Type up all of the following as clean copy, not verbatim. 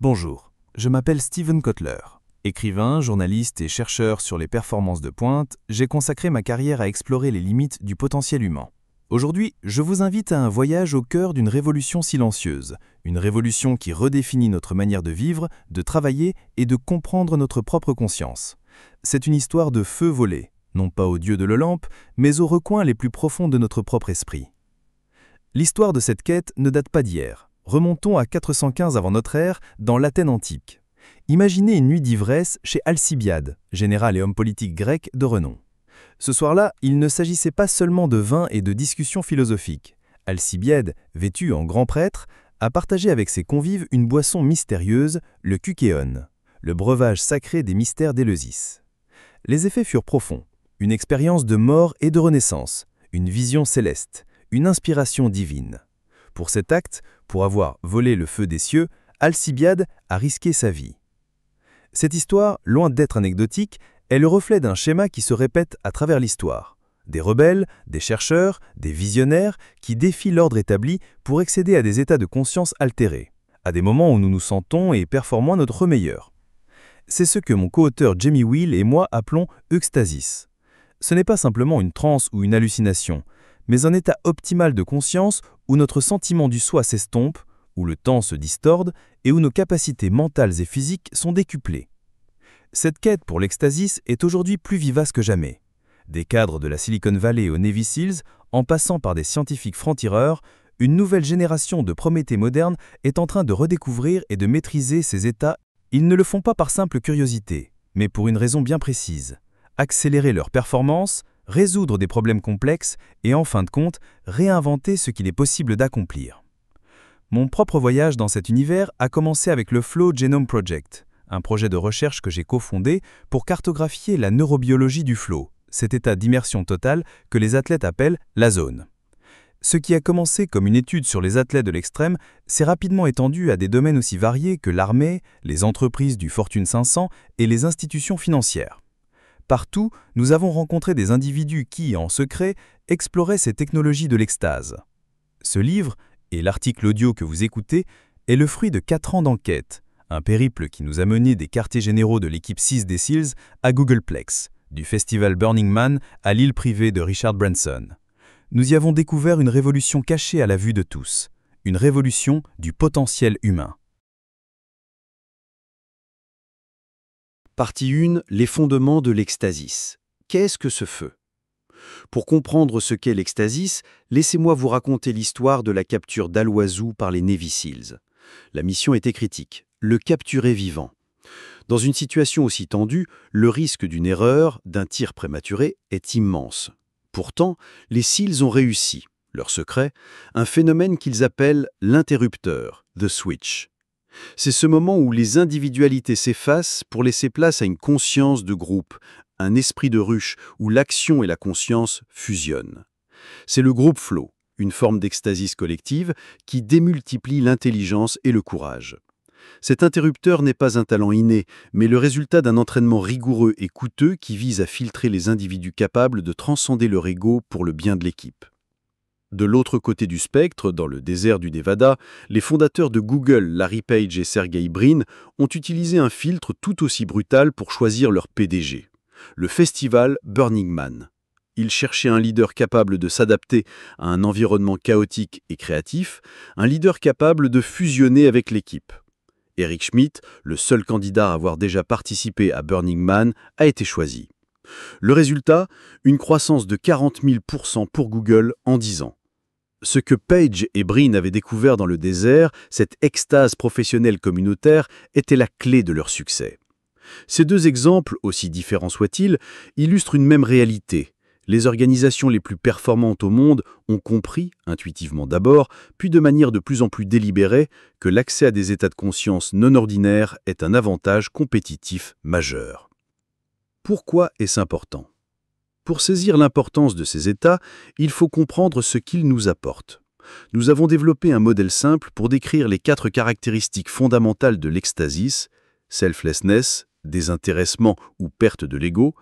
Bonjour, je m'appelle Steven Kotler. Écrivain, journaliste et chercheur sur les performances de pointe, j'ai consacré ma carrière à explorer les limites du potentiel humain. Aujourd'hui, je vous invite à un voyage au cœur d'une révolution silencieuse, une révolution qui redéfinit notre manière de vivre, de travailler et de comprendre notre propre conscience. C'est une histoire de feu volé, non pas aux dieux de l'Olympe, mais aux recoins les plus profonds de notre propre esprit. L'histoire de cette quête ne date pas d'hier. Remontons à 415 avant notre ère, dans l'Athènes antique. Imaginez une nuit d'ivresse chez Alcibiade, général et homme politique grec de renom. Ce soir-là, il ne s'agissait pas seulement de vin et de discussions philosophiques. Alcibiade, vêtu en grand prêtre, a partagé avec ses convives une boisson mystérieuse, le kykéon, le breuvage sacré des mystères d'Éleusis. Les effets furent profonds, une expérience de mort et de renaissance, une vision céleste, une inspiration divine. Pour cet acte, pour avoir volé le feu des cieux, Alcibiade a risqué sa vie. Cette histoire, loin d'être anecdotique, est le reflet d'un schéma qui se répète à travers l'histoire. Des rebelles, des chercheurs, des visionnaires qui défient l'ordre établi pour accéder à des états de conscience altérés, à des moments où nous nous sentons et performons à notre meilleur. C'est ce que mon co-auteur Jamie Wheal et moi appelons eustasis. Ce n'est pas simplement une transe ou une hallucination, mais un état optimal de conscience où notre sentiment du soi s'estompe, où le temps se distorde et où nos capacités mentales et physiques sont décuplées. Cette quête pour l'extasis est aujourd'hui plus vivace que jamais. Des cadres de la Silicon Valley aux Navy Seals, en passant par des scientifiques francs-tireurs, une nouvelle génération de Prométhée modernes est en train de redécouvrir et de maîtriser ces états. Ils ne le font pas par simple curiosité, mais pour une raison bien précise: accélérer leur performance, résoudre des problèmes complexes et en fin de compte, réinventer ce qu'il est possible d'accomplir. Mon propre voyage dans cet univers a commencé avec le Flow Genome Project, un projet de recherche que j'ai cofondé pour cartographier la neurobiologie du flow, cet état d'immersion totale que les athlètes appellent la zone. Ce qui a commencé comme une étude sur les athlètes de l'extrême s'est rapidement étendu à des domaines aussi variés que l'armée, les entreprises du Fortune 500 et les institutions financières. Partout, nous avons rencontré des individus qui, en secret, exploraient ces technologies de l'extase. Ce livre, et l'article audio que vous écoutez, est le fruit de 4 ans d'enquête, un périple qui nous a mené des quartiers généraux de l'équipe 6 des SEALs à Googleplex, du festival Burning Man à l'île privée de Richard Branson. Nous y avons découvert une révolution cachée à la vue de tous, une révolution du potentiel humain. Partie 1. Les fondements de l'extasis. Qu'est-ce que ce feu? Pour comprendre ce qu'est l'extasis, laissez-moi vous raconter l'histoire de la capture d'Al-Wazou par les Navy Seals. La mission était critique, le capturer vivant. Dans une situation aussi tendue, le risque d'une erreur, d'un tir prématuré, est immense. Pourtant, les Seals ont réussi. Leur secret, un phénomène qu'ils appellent l'interrupteur, the switch. C'est ce moment où les individualités s'effacent pour laisser place à une conscience de groupe, un esprit de ruche où l'action et la conscience fusionnent. C'est le groupe flow, une forme d'extasis collective qui démultiplie l'intelligence et le courage. Cet interrupteur n'est pas un talent inné, mais le résultat d'un entraînement rigoureux et coûteux qui vise à filtrer les individus capables de transcender leur ego pour le bien de l'équipe. De l'autre côté du spectre, dans le désert du Nevada, les fondateurs de Google, Larry Page et Sergey Brin, ont utilisé un filtre tout aussi brutal pour choisir leur PDG, le festival Burning Man. Ils cherchaient un leader capable de s'adapter à un environnement chaotique et créatif, un leader capable de fusionner avec l'équipe. Eric Schmidt, le seul candidat à avoir déjà participé à Burning Man, a été choisi. Le résultat, une croissance de 40 000% pour Google en 10 ans. Ce que Page et Brin avaient découvert dans le désert, cette extase professionnelle communautaire, était la clé de leur succès. Ces deux exemples, aussi différents soient-ils, illustrent une même réalité. Les organisations les plus performantes au monde ont compris, intuitivement d'abord, puis de manière de plus en plus délibérée, que l'accès à des états de conscience non ordinaires est un avantage compétitif majeur. Pourquoi est-ce important ? Pour saisir l'importance de ces états, il faut comprendre ce qu'ils nous apportent. Nous avons développé un modèle simple pour décrire les 4 caractéristiques fondamentales de l'extasis: selflessness, désintéressement ou perte de l'ego,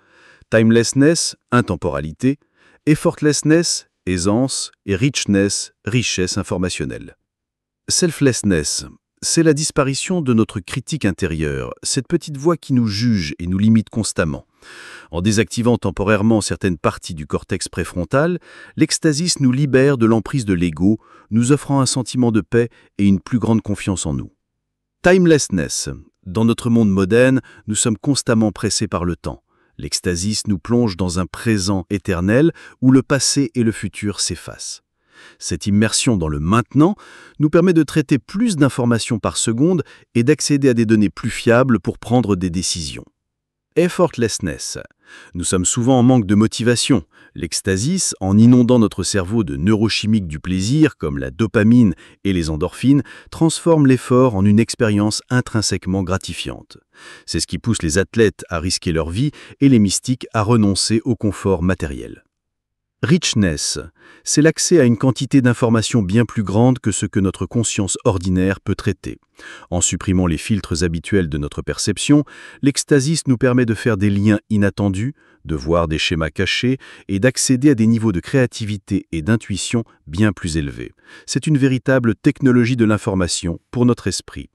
timelessness, intemporalité, effortlessness, aisance, et richness, richesse informationnelle. Selflessness. C'est la disparition de notre critique intérieure, cette petite voix qui nous juge et nous limite constamment. En désactivant temporairement certaines parties du cortex préfrontal, l'extasis nous libère de l'emprise de l'ego, nous offrant un sentiment de paix et une plus grande confiance en nous. Timelessness. Dans notre monde moderne, nous sommes constamment pressés par le temps. L'extasis nous plonge dans un présent éternel où le passé et le futur s'effacent. Cette immersion dans le maintenant nous permet de traiter plus d'informations par seconde et d'accéder à des données plus fiables pour prendre des décisions. Effortlessness. Nous sommes souvent en manque de motivation. L'extasis, en inondant notre cerveau de neurochimiques du plaisir, comme la dopamine et les endorphines, transforme l'effort en une expérience intrinsèquement gratifiante. C'est ce qui pousse les athlètes à risquer leur vie et les mystiques à renoncer au confort matériel. Richness, c'est l'accès à une quantité d'informations bien plus grande que ce que notre conscience ordinaire peut traiter. En supprimant les filtres habituels de notre perception, l'extasis nous permet de faire des liens inattendus, de voir des schémas cachés et d'accéder à des niveaux de créativité et d'intuition bien plus élevés. C'est une véritable technologie de l'information pour notre esprit.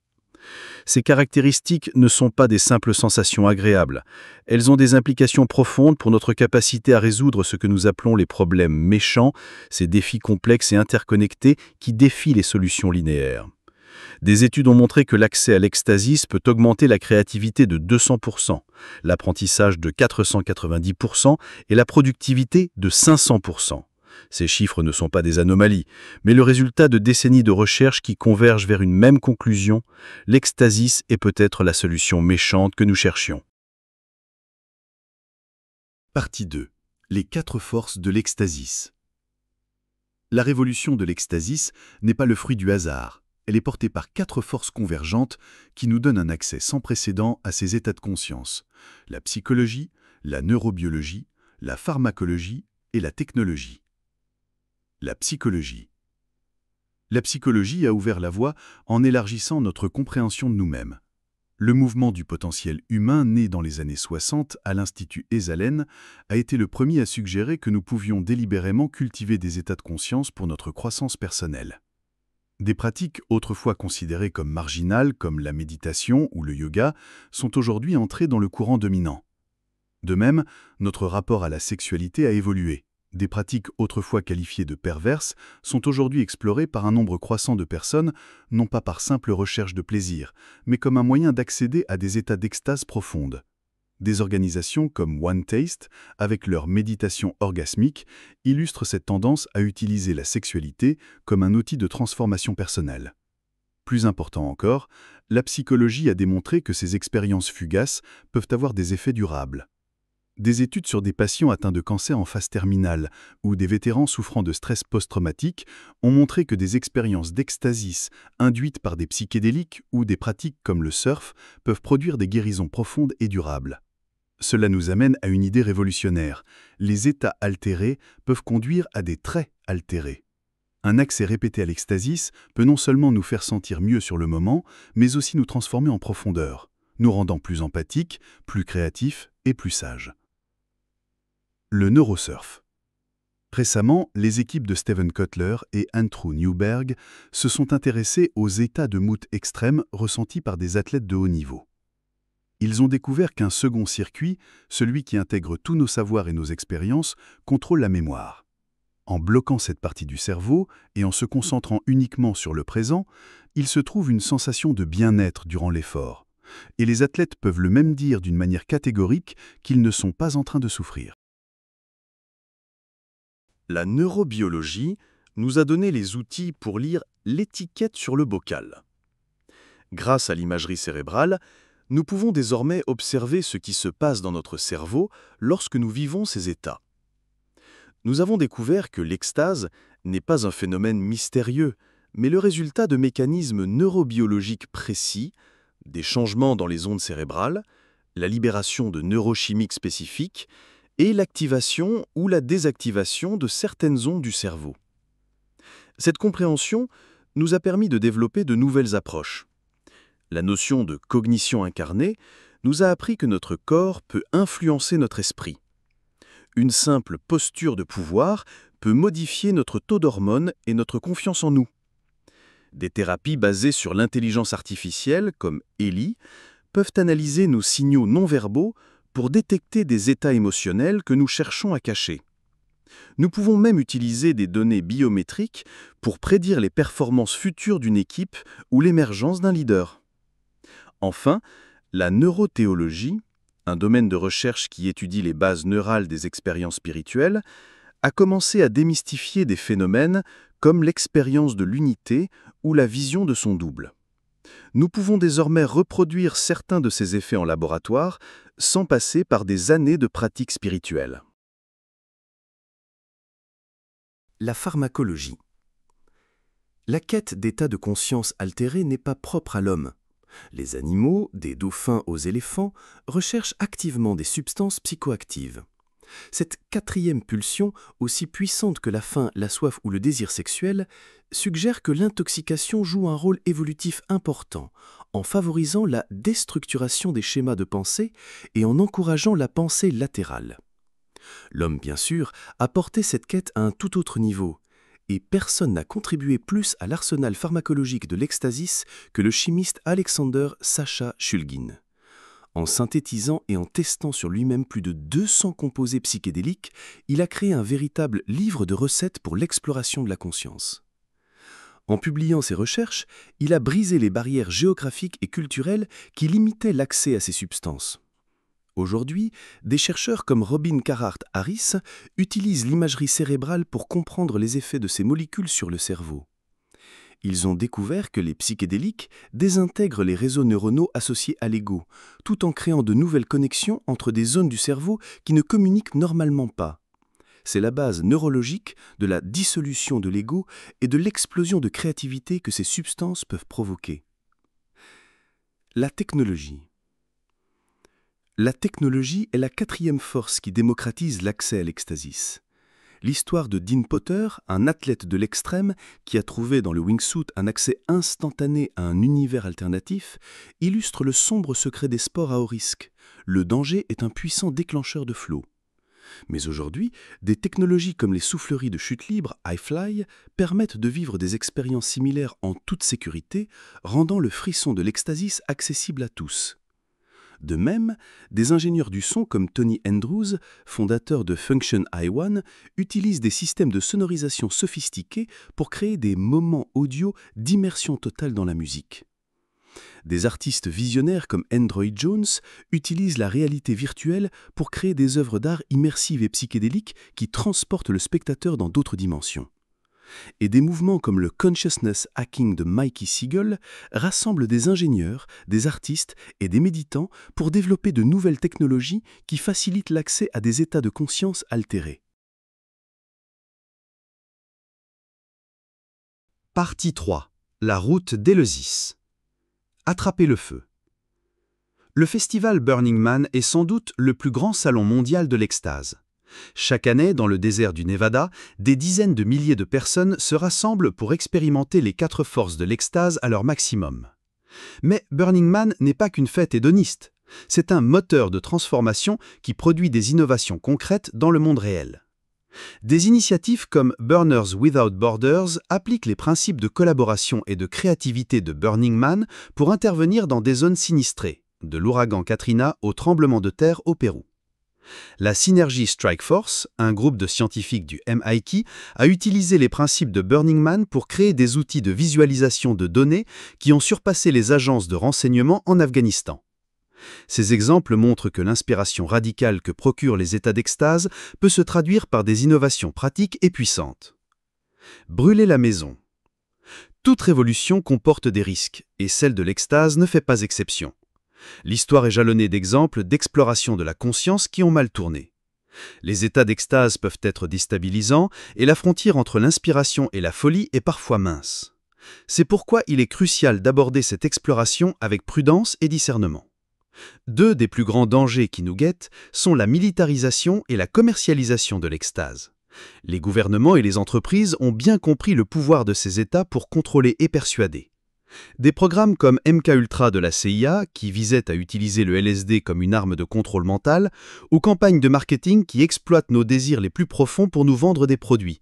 Ces caractéristiques ne sont pas des simples sensations agréables. Elles ont des implications profondes pour notre capacité à résoudre ce que nous appelons les problèmes méchants, ces défis complexes et interconnectés qui défient les solutions linéaires. Des études ont montré que l'accès à l'extasis peut augmenter la créativité de 200%, l'apprentissage de 490% et la productivité de 500%. Ces chiffres ne sont pas des anomalies, mais le résultat de décennies de recherche qui convergent vers une même conclusion: l'extasis est peut-être la solution méchante que nous cherchions. Partie 2. Les 4 forces de l'extasis. La révolution de l'extasis n'est pas le fruit du hasard. Elle est portée par 4 forces convergentes qui nous donnent un accès sans précédent à ces états de conscience: la psychologie, la neurobiologie, la pharmacologie et la technologie. La psychologie. La psychologie a ouvert la voie en élargissant notre compréhension de nous-mêmes. Le mouvement du potentiel humain, né dans les années 60 à l'Institut Esalen, a été le premier à suggérer que nous pouvions délibérément cultiver des états de conscience pour notre croissance personnelle. Des pratiques autrefois considérées comme marginales, comme la méditation ou le yoga, sont aujourd'hui entrées dans le courant dominant. De même, notre rapport à la sexualité a évolué. Des pratiques autrefois qualifiées de perverses sont aujourd'hui explorées par un nombre croissant de personnes, non pas par simple recherche de plaisir, mais comme un moyen d'accéder à des états d'extase profonde. Des organisations comme One Taste, avec leur méditation orgasmique, illustrent cette tendance à utiliser la sexualité comme un outil de transformation personnelle. Plus important encore, la psychologie a démontré que ces expériences fugaces peuvent avoir des effets durables. Des études sur des patients atteints de cancer en phase terminale ou des vétérans souffrant de stress post-traumatique ont montré que des expériences d'extasis induites par des psychédéliques ou des pratiques comme le surf peuvent produire des guérisons profondes et durables. Cela nous amène à une idée révolutionnaire: les états altérés peuvent conduire à des traits altérés. Un accès répété à l'extasis peut non seulement nous faire sentir mieux sur le moment, mais aussi nous transformer en profondeur, nous rendant plus empathiques, plus créatifs et plus sages. Le neurosurf. Récemment, les équipes de Steven Kotler et Andrew Newberg se sont intéressées aux états de mood extrêmes ressentis par des athlètes de haut niveau. Ils ont découvert qu'un second circuit, celui qui intègre tous nos savoirs et nos expériences, contrôle la mémoire. En bloquant cette partie du cerveau et en se concentrant uniquement sur le présent, il se trouve une sensation de bien-être durant l'effort. Et les athlètes peuvent le même dire d'une manière catégorique qu'ils ne sont pas en train de souffrir. La neurobiologie nous a donné les outils pour lire l'étiquette sur le bocal. Grâce à l'imagerie cérébrale, nous pouvons désormais observer ce qui se passe dans notre cerveau lorsque nous vivons ces états. Nous avons découvert que l'extase n'est pas un phénomène mystérieux, mais le résultat de mécanismes neurobiologiques précis, des changements dans les ondes cérébrales, la libération de neurochimiques spécifiques et l'activation ou la désactivation de certaines ondes du cerveau. Cette compréhension nous a permis de développer de nouvelles approches. La notion de cognition incarnée nous a appris que notre corps peut influencer notre esprit. Une simple posture de pouvoir peut modifier notre taux d'hormones et notre confiance en nous. Des thérapies basées sur l'intelligence artificielle, comme Ellie, peuvent analyser nos signaux non-verbaux pour détecter des états émotionnels que nous cherchons à cacher. Nous pouvons même utiliser des données biométriques pour prédire les performances futures d'une équipe ou l'émergence d'un leader. Enfin, la neurothéologie, un domaine de recherche qui étudie les bases neurales des expériences spirituelles, a commencé à démystifier des phénomènes comme l'expérience de l'unité ou la vision de son double. Nous pouvons désormais reproduire certains de ces effets en laboratoire sans passer par des années de pratique spirituelle. La pharmacologie. La quête d'états de conscience altérés n'est pas propre à l'homme. Les animaux, des dauphins aux éléphants, recherchent activement des substances psychoactives. Cette quatrième pulsion, aussi puissante que la faim, la soif ou le désir sexuel, suggère que l'intoxication joue un rôle évolutif important en favorisant la déstructuration des schémas de pensée et en encourageant la pensée latérale. L'homme, bien sûr, a porté cette quête à un tout autre niveau, et personne n'a contribué plus à l'arsenal pharmacologique de l'ecstasis que le chimiste Alexander Sacha Shulgin. En synthétisant et en testant sur lui-même plus de 200 composés psychédéliques, il a créé un véritable livre de recettes pour l'exploration de la conscience. En publiant ses recherches, il a brisé les barrières géographiques et culturelles qui limitaient l'accès à ces substances. Aujourd'hui, des chercheurs comme Robin Carhart-Harris utilisent l'imagerie cérébrale pour comprendre les effets de ces molécules sur le cerveau. Ils ont découvert que les psychédéliques désintègrent les réseaux neuronaux associés à l'ego, tout en créant de nouvelles connexions entre des zones du cerveau qui ne communiquent normalement pas. C'est la base neurologique de la dissolution de l'ego et de l'explosion de créativité que ces substances peuvent provoquer. La technologie. La technologie est la quatrième force qui démocratise l'accès à l'ecstasis. L'histoire de Dean Potter, un athlète de l'extrême qui a trouvé dans le wingsuit un accès instantané à un univers alternatif, illustre le sombre secret des sports à haut risque. Le danger est un puissant déclencheur de flow. Mais aujourd'hui, des technologies comme les souffleries de chute libre, iFly, permettent de vivre des expériences similaires en toute sécurité, rendant le frisson de l'ecstasis accessible à tous. De même, des ingénieurs du son comme Tony Andrews, fondateur de Function i1, utilisent des systèmes de sonorisation sophistiqués pour créer des moments audio d'immersion totale dans la musique. Des artistes visionnaires comme Android Jones utilisent la réalité virtuelle pour créer des œuvres d'art immersives et psychédéliques qui transportent le spectateur dans d'autres dimensions. Et des mouvements comme le consciousness hacking de Mikey Siegel rassemblent des ingénieurs, des artistes et des méditants pour développer de nouvelles technologies qui facilitent l'accès à des états de conscience altérés. Partie 3. La route d'Éleusis. Attraper le feu. Le festival Burning Man est sans doute le plus grand salon mondial de l'extase. Chaque année, dans le désert du Nevada, des dizaines de milliers de personnes se rassemblent pour expérimenter les 4 forces de l'extase à leur maximum. Mais Burning Man n'est pas qu'une fête hédoniste. C'est un moteur de transformation qui produit des innovations concrètes dans le monde réel. Des initiatives comme Burners Without Borders appliquent les principes de collaboration et de créativité de Burning Man pour intervenir dans des zones sinistrées, de l'ouragan Katrina au tremblement de terre au Pérou. La Synergy Strike Force, un groupe de scientifiques du MIT, a utilisé les principes de Burning Man pour créer des outils de visualisation de données qui ont surpassé les agences de renseignement en Afghanistan. Ces exemples montrent que l'inspiration radicale que procurent les états d'extase peut se traduire par des innovations pratiques et puissantes. Brûler la maison. Toute révolution comporte des risques, et celle de l'extase ne fait pas exception. L'histoire est jalonnée d'exemples d'exploration de la conscience qui ont mal tourné. Les états d'extase peuvent être déstabilisants et la frontière entre l'inspiration et la folie est parfois mince. C'est pourquoi il est crucial d'aborder cette exploration avec prudence et discernement. 2 des plus grands dangers qui nous guettent sont la militarisation et la commercialisation de l'extase. Les gouvernements et les entreprises ont bien compris le pouvoir de ces états pour contrôler et persuader. Des programmes comme MKUltra de la CIA, qui visaient à utiliser le LSD comme une arme de contrôle mental, ou campagnes de marketing qui exploitent nos désirs les plus profonds pour nous vendre des produits.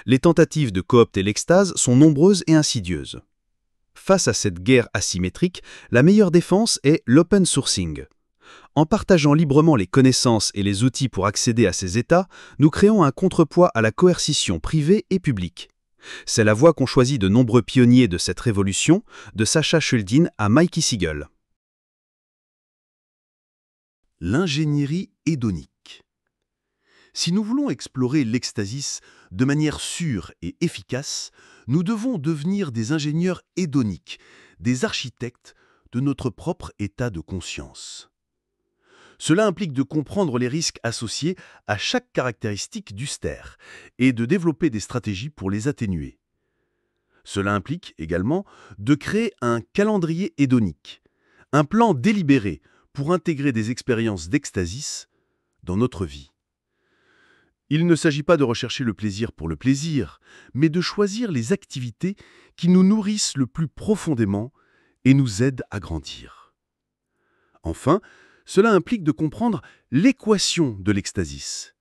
Les tentatives de coopter l'extase sont nombreuses et insidieuses. Face à cette guerre asymétrique, la meilleure défense est l'open sourcing. En partageant librement les connaissances et les outils pour accéder à ces états, nous créons un contrepoids à la coercition privée et publique. C'est la voie qu'ont choisie de nombreux pionniers de cette révolution, de Sasha Schuldin à Mikey Siegel. L'ingénierie hédonique. Si nous voulons explorer l'extasis de manière sûre et efficace, nous devons devenir des ingénieurs hédoniques, des architectes de notre propre état de conscience. Cela implique de comprendre les risques associés à chaque caractéristique du ster et de développer des stratégies pour les atténuer. Cela implique également de créer un calendrier hédonique, un plan délibéré pour intégrer des expériences d'extasis dans notre vie. Il ne s'agit pas de rechercher le plaisir pour le plaisir, mais de choisir les activités qui nous nourrissent le plus profondément et nous aident à grandir. Enfin, cela implique de comprendre l'équation de l'extasis,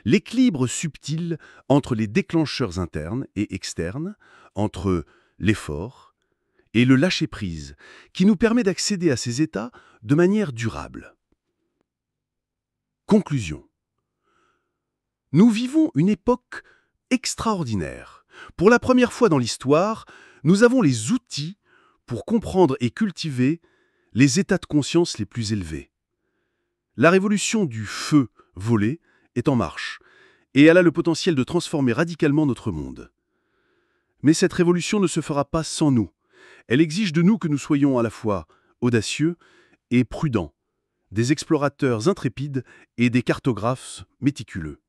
l'équilibre subtil entre les déclencheurs internes et externes, entre l'effort et le lâcher-prise, qui nous permet d'accéder à ces états de manière durable. Conclusion. Nous vivons une époque extraordinaire. Pour la première fois dans l'histoire, nous avons les outils pour comprendre et cultiver les états de conscience les plus élevés. La révolution du feu volé est en marche, et elle a le potentiel de transformer radicalement notre monde. Mais cette révolution ne se fera pas sans nous. Elle exige de nous que nous soyons à la fois audacieux et prudents, des explorateurs intrépides et des cartographes méticuleux.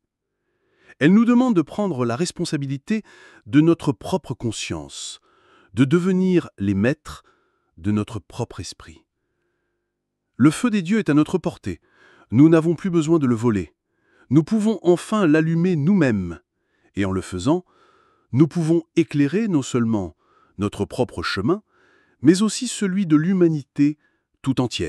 Elle nous demande de prendre la responsabilité de notre propre conscience, de devenir les maîtres de notre propre esprit. Le feu des dieux est à notre portée. Nous n'avons plus besoin de le voler. Nous pouvons enfin l'allumer nous-mêmes. Et en le faisant, nous pouvons éclairer non seulement notre propre chemin, mais aussi celui de l'humanité tout entière.